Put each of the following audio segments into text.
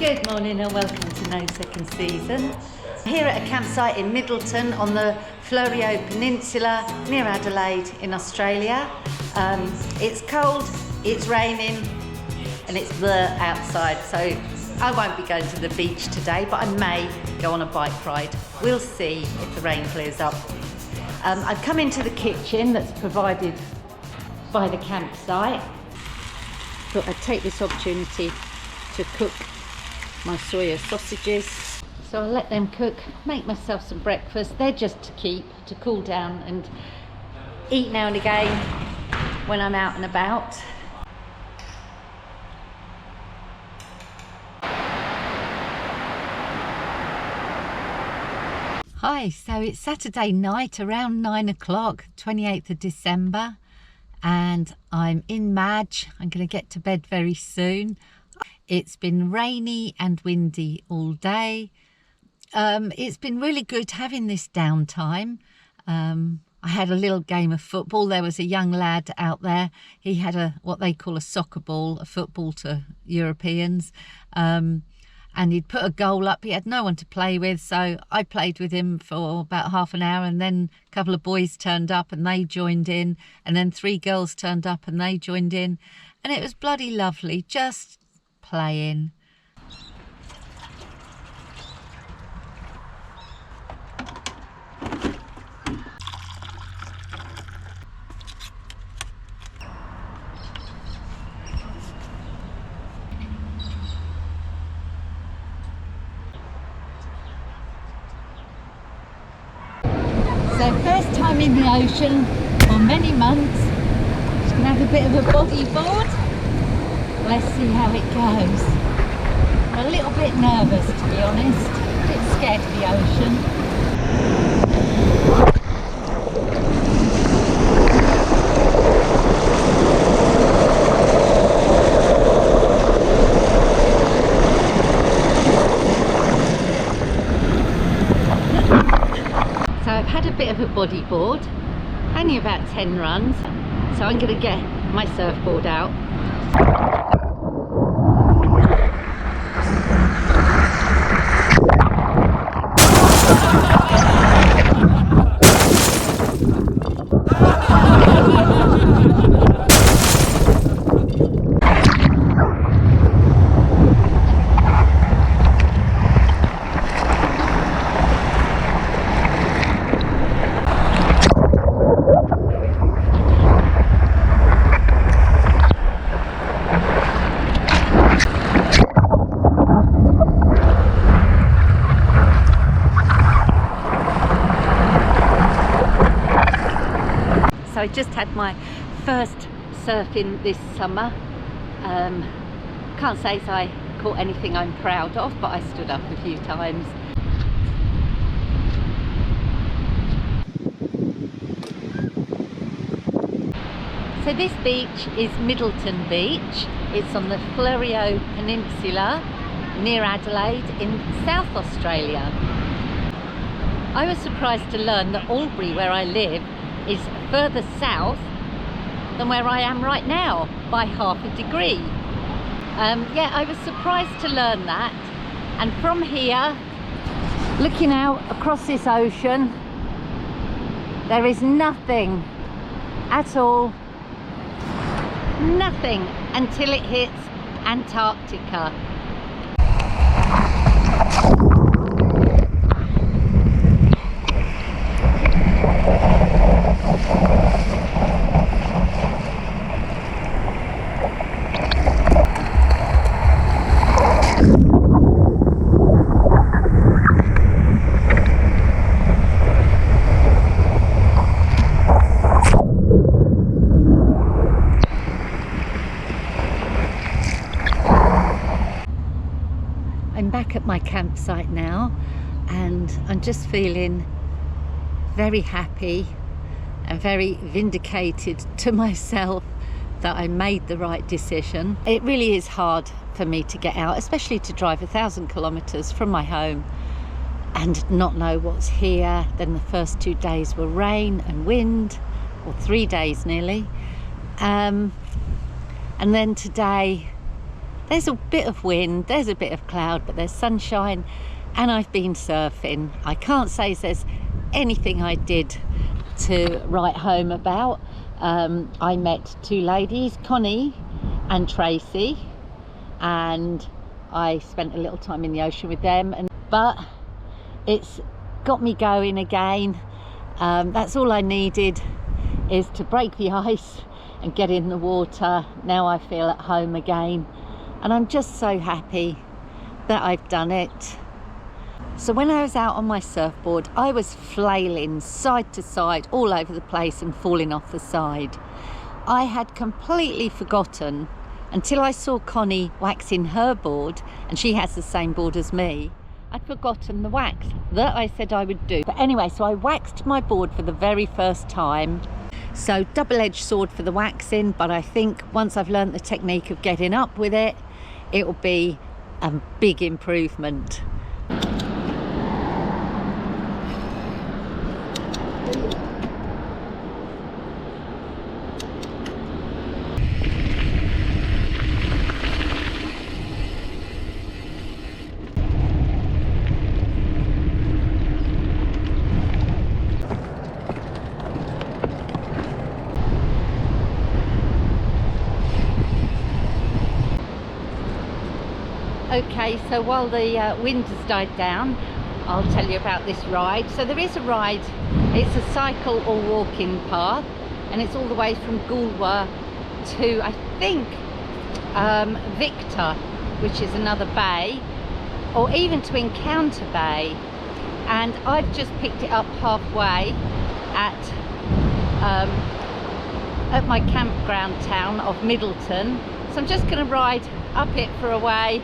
Good morning and welcome to No Second Season. Here at a campsite in Middleton on the Fleurieu Peninsula near Adelaide in Australia. It's cold, it's raining and it's blur outside, so I won't be going to the beach today, but I may go on a bike ride. We'll see if the rain clears up. I've come into the kitchen that's provided by the campsite. Thought I'd take this opportunity to cook my soya sausages. So I'll let them cook, make myself some breakfast. They're just to keep, to cool down and eat now and again when I'm out and about. Hi, so it's Saturday night around 9 o'clock, 28th of December, and I'm in Madge. I'm going to get to bed very soon. It's been rainy and windy all day. It's been really good having this downtime. I had a little game of football. There was a young lad out there. He had what they call a soccer ball, a football to Europeans. And he'd put a goal up. He had no one to play with, so I played with him for about half an hour, and then a couple of boys turned up and they joined in, and then 3 girls turned up and they joined in, and it was bloody lovely, just playing. So first time in the ocean for many months. Just gonna have a bit of a bodyboard. Let's see how it goes. I'm a little bit nervous, to be honest. A bit scared of the ocean. I've had a bit of a bodyboard, only about 10 runs, so I'm going to get my surfboard out. I just had my first surfing this summer. Can't say I caught anything I'm proud of, but I stood up a few times. So this beach is Middleton Beach. It's on the Fleurieu Peninsula near Adelaide in South Australia. I was surprised to learn that Albury, where I live, is further south than where I am right now by half a degree. Yeah, I was surprised to learn that. And from here, looking out across this ocean, there is nothing at all, nothing until it hits Antarctica. I'm back at my campsite now, and I'm just feeling very happy and very vindicated to myself that I made the right decision. It really is hard for me to get out, especially to drive 1,000 kilometres from my home and not know what's here. Then the first 2 days were rain and wind, or 3 days nearly. And then today There's a bit of wind, there's a bit of cloud, but there's sunshine, and I've been surfing. I can't say there's anything I did to write home about. I met two ladies, Connie and Tracy, and I spent a little time in the ocean with them, but it's got me going again. That's all I needed, is to break the ice and get in the water. Now I feel at home again, and I'm just so happy that I've done it. So when I was out on my surfboard, I was flailing side to side all over the place and falling off the side. I had completely forgotten, until I saw Connie waxing her board, and she has the same board as me, I'd forgotten the wax that I said I would do. But anyway, so I waxed my board for the very first time. So double-edged sword for the waxing, but I think once I've learnt the technique of getting up with it, it will be a big improvement. Okay, so while the wind has died down, I'll tell you about this ride. So there is a ride, it's a cycle or walking path, and it's all the way from Goulwa to, I think, Victor, which is another bay, or even to Encounter Bay. And I've just picked it up halfway at my campground town of Middleton. So I'm just going to ride up it for a way.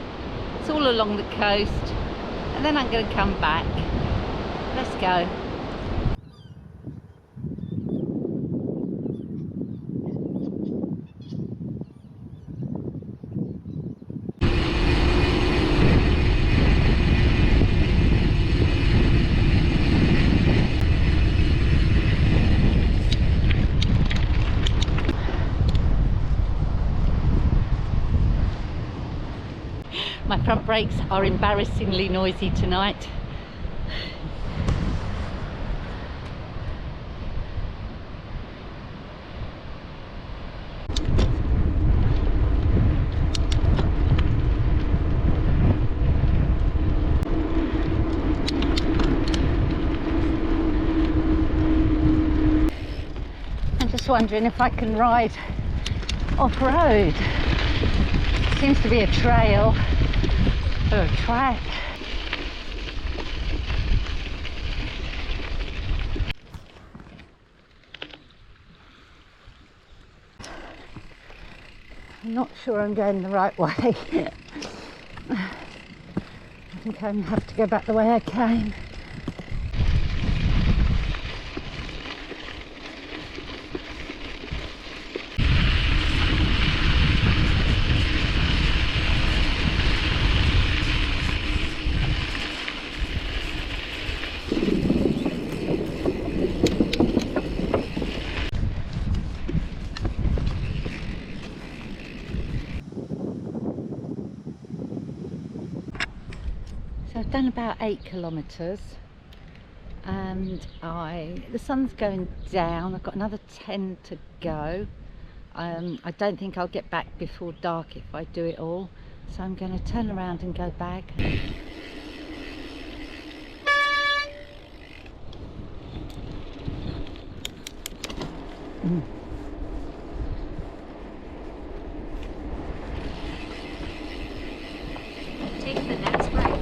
It's all along the coast, and then I'm going to come back. Let's go. My front brakes are embarrassingly noisy tonight. I'm just wondering if I can ride off-road. Seems to be a trail. Or a track. I'm not sure I'm going the right way. I think I'm going to have to go back the way I came. I've done about 8 kilometres, and the sun's going down. I've got another 10 to go. I don't think I'll get back before dark if I do it all, so I'm going to turn around and go back. Take the next break.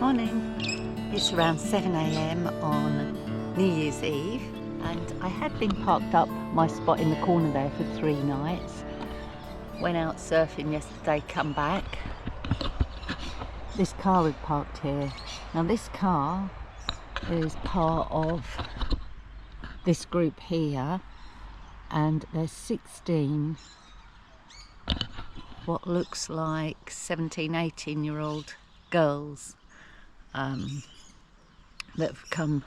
Morning. It's around 7 AM on New Year's Eve, and I had been parked up my spot in the corner there for 3 nights. Went out surfing yesterday, come back. This car had parked here. Now this car is part of this group here, and there's 16 what looks like 17, 18-year-old girls that have come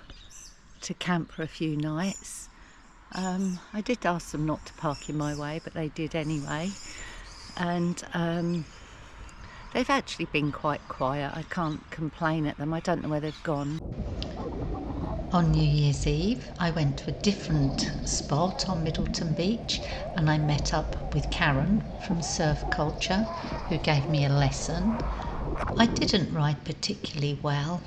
to camp for a few nights. I did ask them not to park in my way, but they did anyway, and they've actually been quite quiet. I can't complain at them. I don't know where they've gone. On New Year's Eve, I went to a different spot on Middleton Beach, and I met up with Karen from Surf Culture, who gave me a lesson. I didn't ride particularly well,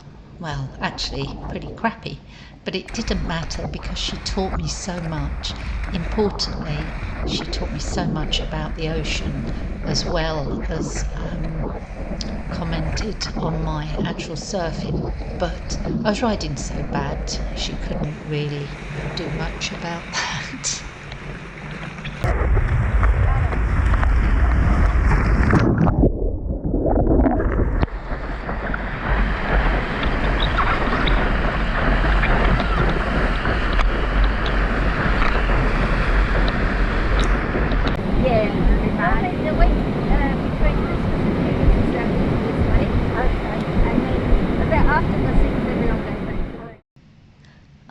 actually pretty crappy, but it didn't matter because she taught me so much. Importantly, she taught me so much about the ocean, as well as commented on my actual surfing. But I was riding so bad, she couldn't really do much about that.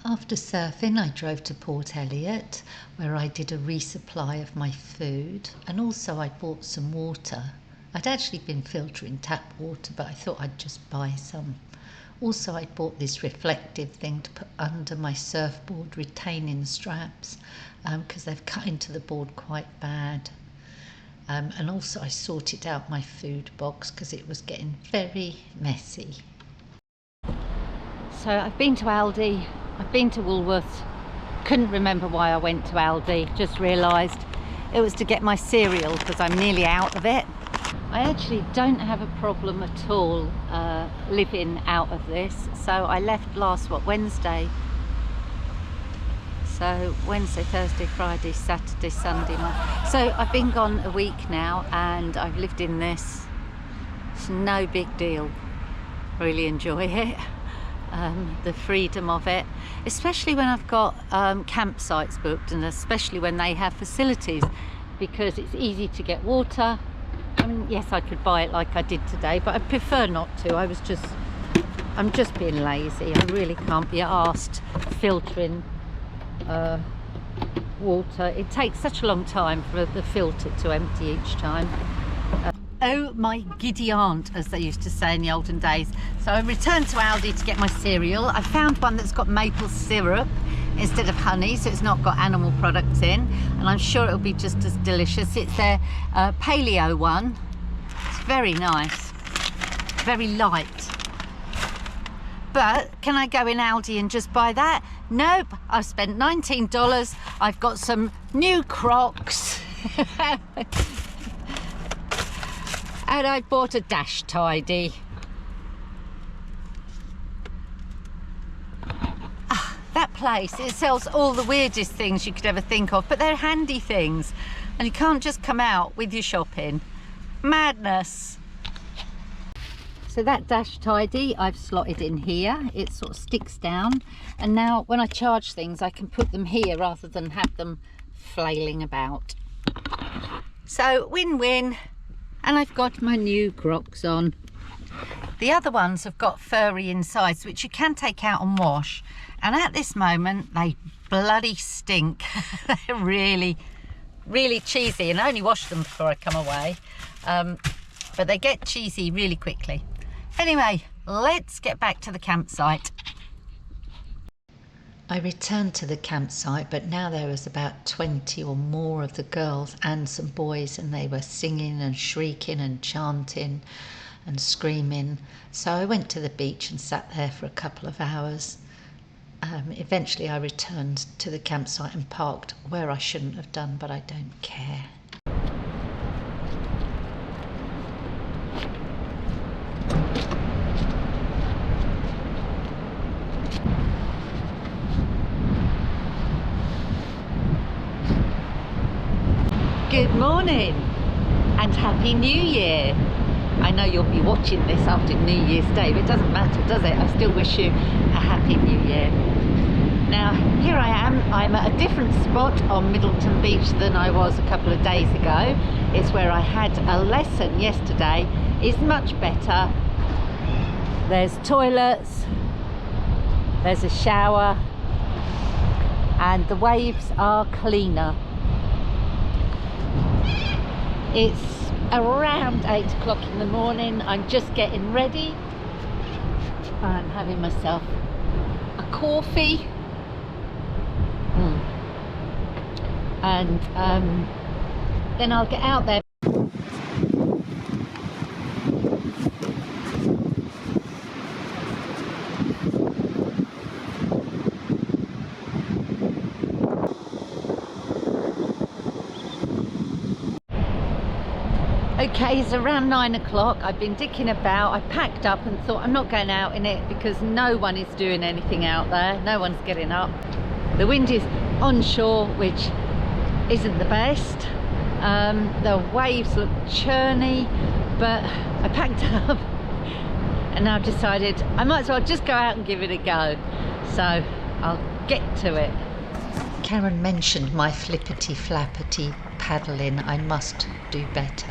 After surfing, I drove to Port Elliot, where I did a resupply of my food, and also I bought some water. I'd actually been filtering tap water, but I thought I'd just buy some. Also, I bought this reflective thing to put under my surfboard retaining straps, because they've cut into the board quite bad. And also I sorted out my food box because it was getting very messy. So I've been to Aldi, I've been to Woolworths, couldn't remember why I went to Aldi, just realised it was to get my cereal because I'm nearly out of it. I actually don't have a problem at all living out of this, so I left last, Wednesday? So Wednesday, Thursday, Friday, Saturday, Sunday, Monday. So I've been gone a week now and I've lived in this. It's no big deal, really enjoy it. The freedom of it, especially when I've got campsites booked, and especially when they have facilities, because it's easy to get water. I mean, yes, I could buy it like I did today, but I prefer not to. I'm just being lazy. I really can't be arsed filtering water. It takes such a long time for the filter to empty each time. Oh my giddy aunt, as they used to say in the olden days. So I returned to Aldi to get my cereal. I found one that's got maple syrup instead of honey, so it's not got animal products in, and I'm sure it'll be just as delicious. It's their paleo one. It's very nice, very light. But can I go in Aldi and just buy that? Nope, I've spent $19. I've got some new Crocs. And I bought a dash tidy. That place, it sells all the weirdest things you could ever think of, but they're handy things. And you can't just come out with your shopping. Madness. So that dash tidy I've slotted in here. It sort of sticks down. And now when I charge things, I can put them here rather than have them flailing about. So win-win. And I've got my new Crocs on. The other ones have got furry insides, which you can take out and wash. And at this moment, they bloody stink. They're really, really cheesy. And I only wash them before I come away. But they get cheesy really quickly. Anyway, let's get back to the campsite. I returned to the campsite, but now there was about 20 or more of the girls and some boys, and they were singing and shrieking and chanting and screaming. So I went to the beach and sat there for a couple of hours. Eventually I returned to the campsite and parked where I shouldn't have done, but I don't care. Good morning and Happy New Year. I know you'll be watching this after New Year's Day, but it doesn't matter, does it? I still wish you a Happy New Year. Now, here I am. I'm at a different spot on Middleton Beach than I was a couple of days ago. It's where I had a lesson yesterday. It's much better. There's toilets, there's a shower, and the waves are cleaner. It's around 8 o'clock in the morning. I'm just getting ready. I'm having myself a coffee. And then I'll get out there. Okay, it's around 9 o'clock. I've been dicking about. I packed up and thought I'm not going out in it because no one is doing anything out there. No one's getting up. The wind is onshore, which isn't the best. The waves look churny, but I packed up and now decided I might as well just go out and give it a go. So I'll get to it. Karen mentioned my flippity flappity paddling. I must do better.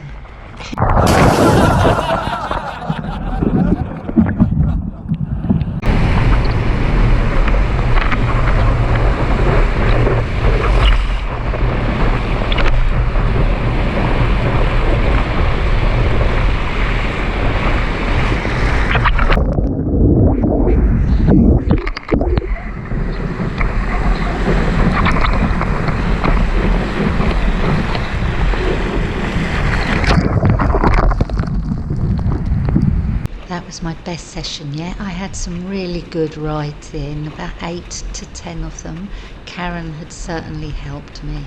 That was my best session yet. I had some really good rides in, about 8 to 10 of them. Karen had certainly helped me.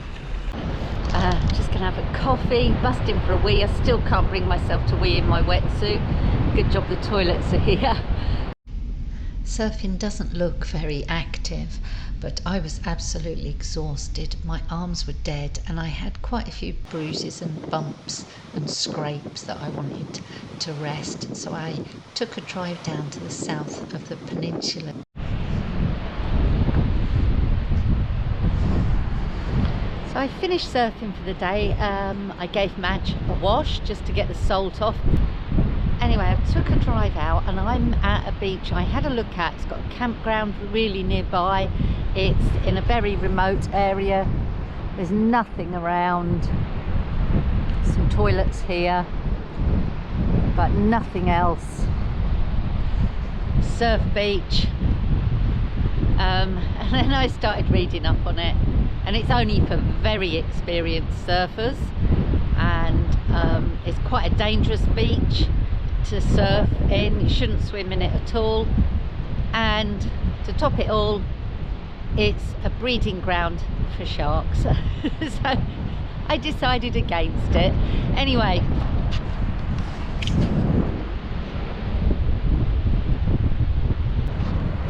Just gonna have a coffee, busting for a wee. I still can't bring myself to wee in my wetsuit. Good job the toilets are here. Surfing doesn't look very active, but I was absolutely exhausted. My arms were dead and I had quite a few bruises and bumps and scrapes that I wanted to rest. So I took a drive down to the south of the peninsula. So I finished surfing for the day. I gave Madge a wash just to get the salt off. Anyway, I took a drive out and I'm at a beach I had a look at. It's got a campground really nearby. It's in a very remote area. There's nothing around. Some toilets here, but nothing else. Surf beach. And then I started reading up on it, and it's only for very experienced surfers, and it's quite a dangerous beach to surf in. You shouldn't swim in it at all, and to top it all, it's a breeding ground for sharks. So I decided against it. Anyway,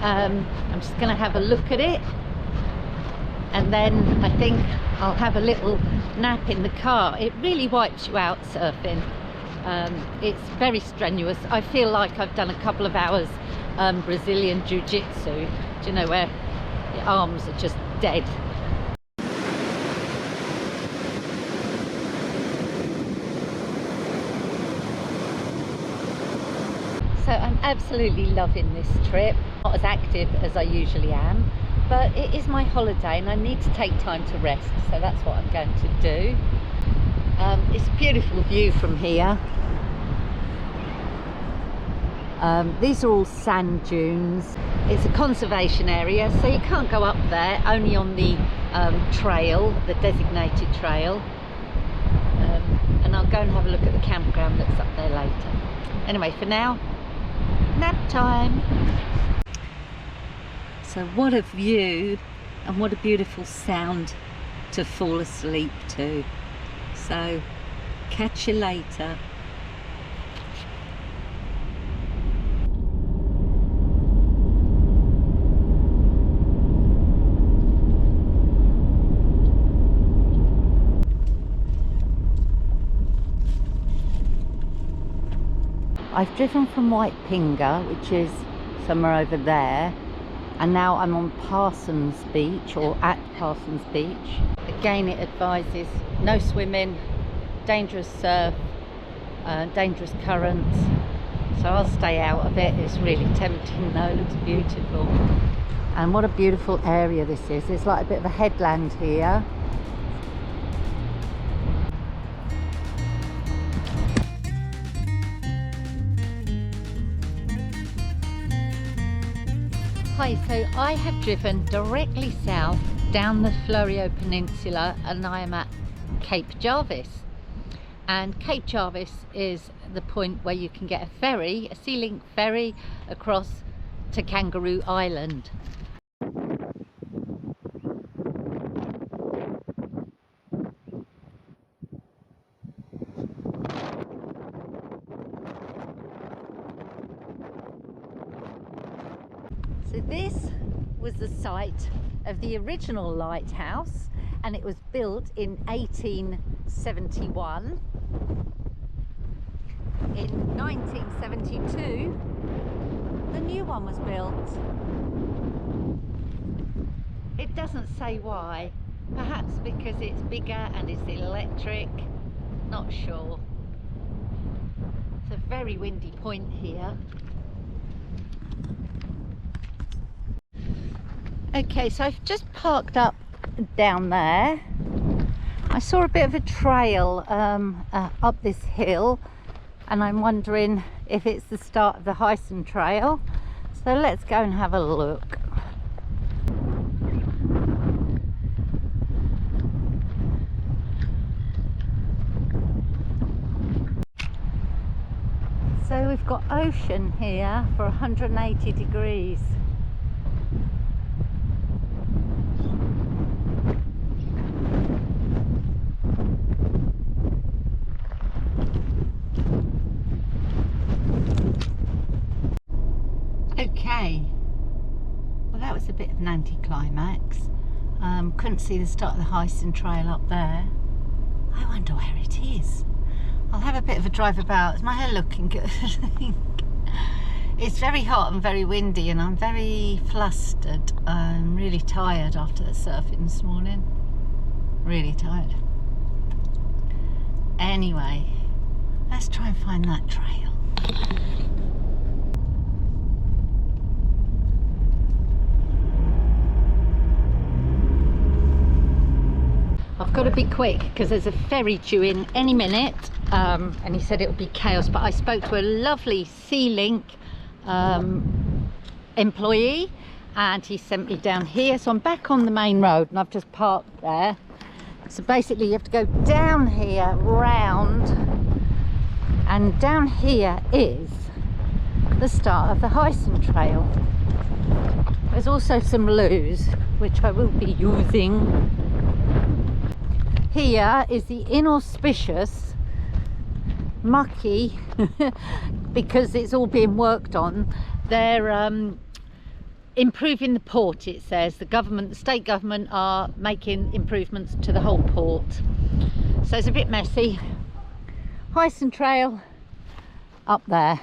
I'm just going to have a look at it, and then I think I'll have a little nap in the car. It really wipes you out surfing. It's very strenuous. I feel like I've done a couple of hours Brazilian jiu-jitsu, do you know, where your arms are just dead. So I'm absolutely loving this trip. Not as active as I usually am, but it is my holiday and I need to take time to rest, so that's what I'm going to do. It's a beautiful view from here. These are all sand dunes. It's a conservation area, so you can't go up there, only on the trail, the designated trail. And I'll go and have a look at the campground that's up there later. Anyway, for now, nap time. So what a view, and what a beautiful sound to fall asleep to. So catch you later. I've driven from White Pinga, which is somewhere over there, and now I'm on Parsons Beach, or at Parsons Beach. Again, it advises no swimming, dangerous surf, dangerous currents, so I'll stay out of it. It's really tempting though, it looks beautiful. And what a beautiful area this is. It's like a bit of a headland here. Hi, so I have driven directly south down the Fleurieu Peninsula, and I am at Cape Jarvis. And Cape Jarvis is the point where you can get a ferry, a Sea Link ferry, across to Kangaroo Island. So this was the site of the original lighthouse, and it was built in 1871. In 1972, the new one was built. It doesn't say why, perhaps because it's bigger and it's electric, not sure. It's a very windy point here. Okay, so I've just parked up down there. I saw a bit of a trail up this hill, and I'm wondering if it's the start of the Heysen Trail. So let's go and have a look. So we've got ocean here for 180 degrees. Okay, well that was a bit of an anticlimax. Couldn't see the start of the Heysen Trail up there. I wonder where it is. I'll have a bit of a drive about. Is my hair looking good? It's very hot and very windy, and I'm very flustered. I'm really tired after the surfing this morning. Really tired. Anyway, let's try and find that trail. I've got to be quick because there's a ferry due in any minute, and he said it would be chaos, but I spoke to a lovely Sea Link employee, and he sent me down here. So I'm back on the main road, and I've just parked there. So basically you have to go down here, round, and down here is the start of the Heysen Trail. There's also some loos which I will be using. Here is the inauspicious, mucky, because it's all being worked on. They're improving the port, it says. The government, the state government, are making improvements to the whole port. So it's a bit messy. Heysen Trail up there.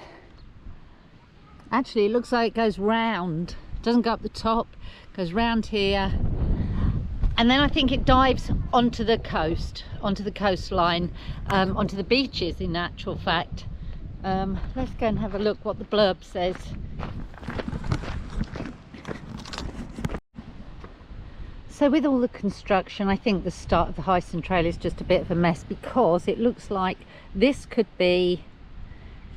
Actually, it looks like it goes round. It doesn't go up the top, it goes round here. And then I think it dives onto the coast, onto the coastline, onto the beaches in actual fact. Let's go and have a look what the blurb says. So with all the construction, I think the start of the Heysen Trail is just a bit of a mess, because it looks like this could be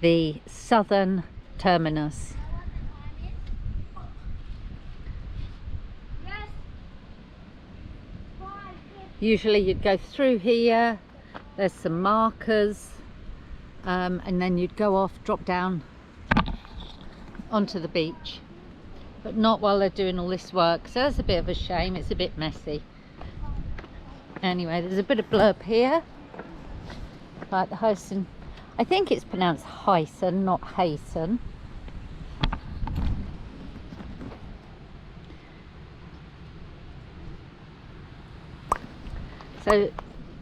the southern terminus. Usually you'd go through here, there's some markers, and then you'd go off, drop down onto the beach, but not while they're doing all this work. So that's a bit of a shame, it's a bit messy. Anyway, there's a bit of blurb here, like the Heysen, I think it's pronounced Heysen, not Heysen. So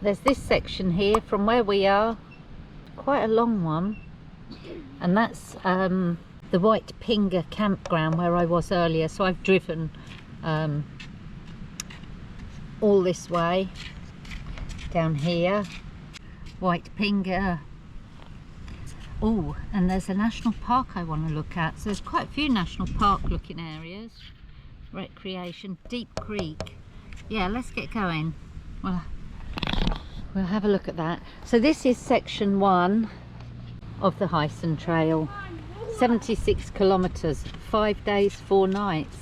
there's this section here from where we are, quite a long one. and that's the White Pinger campground where I was earlier. So I've driven all this way down here. White Pinger. Oh, and there's a national park I want to look at. So there's quite a few national park looking areas. Recreation, Deep Creek. Yeah, let's get going. Well, we'll have a look at that. So this is section 1 of the Heysen Trail. 76 kilometres, 5 days, 4 nights.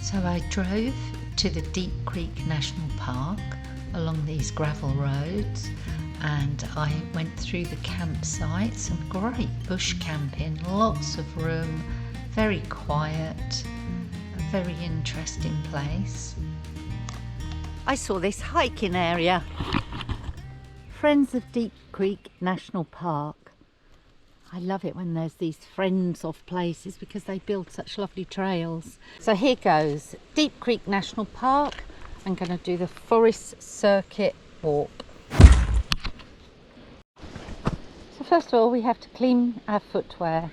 So I drove to the Deep Creek National Park along these gravel roads, and I went through the campsite, some great bush camping, lots of room, very quiet, a very interesting place. I saw this hiking area, Friends of Deep Creek National Park. I love it when there's these friends of places because they build such lovely trails. So here goes, Deep Creek National Park. I'm going to do the Forest Circuit walk. So first of all, we have to clean our footwear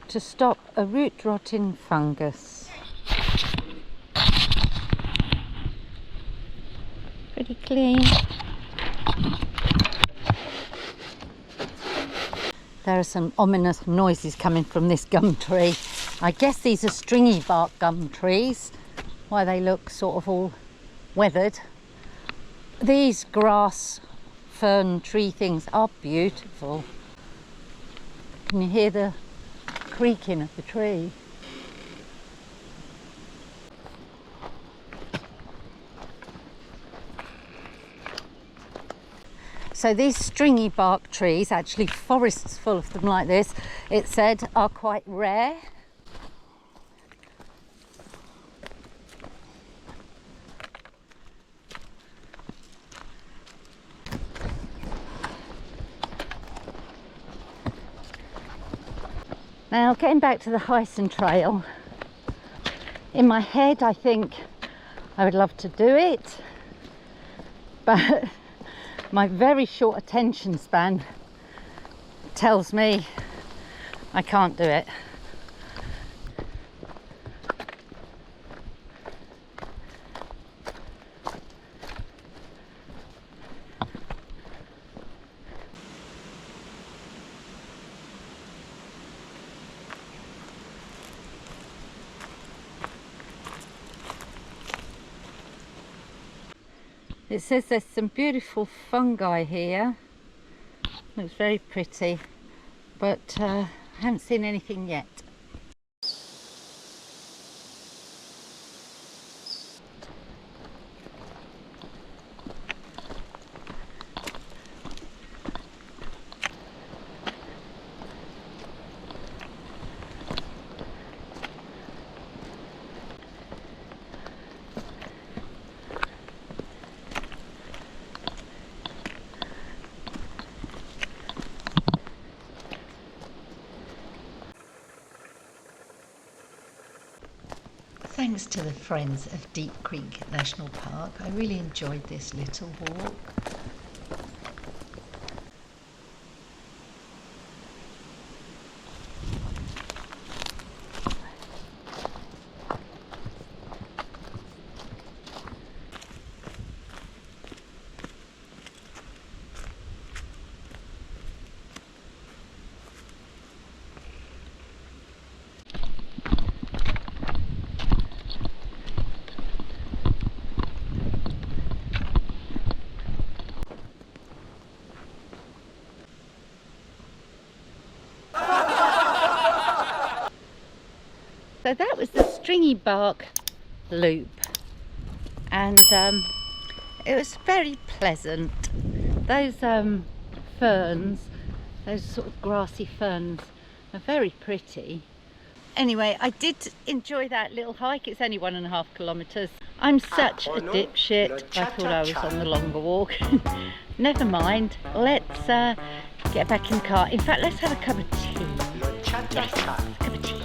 to stop a root-rotting fungus. Pretty clean. There are some ominous noises coming from this gum tree. I guess these are stringy bark gum trees, why they look sort of all weathered. These grass fern tree things are beautiful. Can you hear the creaking of the tree? So these stringy bark trees, actually forests full of them like this, it said, are quite rare. Now, getting back to the Heysen Trail, in my head I think I would love to do it, but my very short attention span tells me I can't do it. It says there's some beautiful fungi here. Looks very pretty, but I haven't seen anything yet. Thanks to the Friends of Deep Creek National Park, I really enjoyed this little walk. So that was the stringy bark loop, and it was very pleasant. Those ferns, those sort of grassy ferns, are very pretty. Anyway, I did enjoy that little hike. It's only 1.5 kilometres. I'm such a dipshit. I thought I was on the longer walk. Never mind. Let's get back in the car. In fact, let's have a cup of tea. Yes, a cup of tea.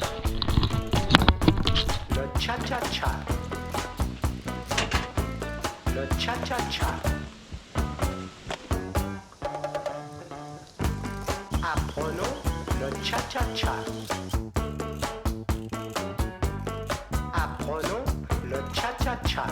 le cha-cha-cha. Le cha-cha-cha. Apprenons le cha-cha-cha. Apprenons le cha-cha-cha.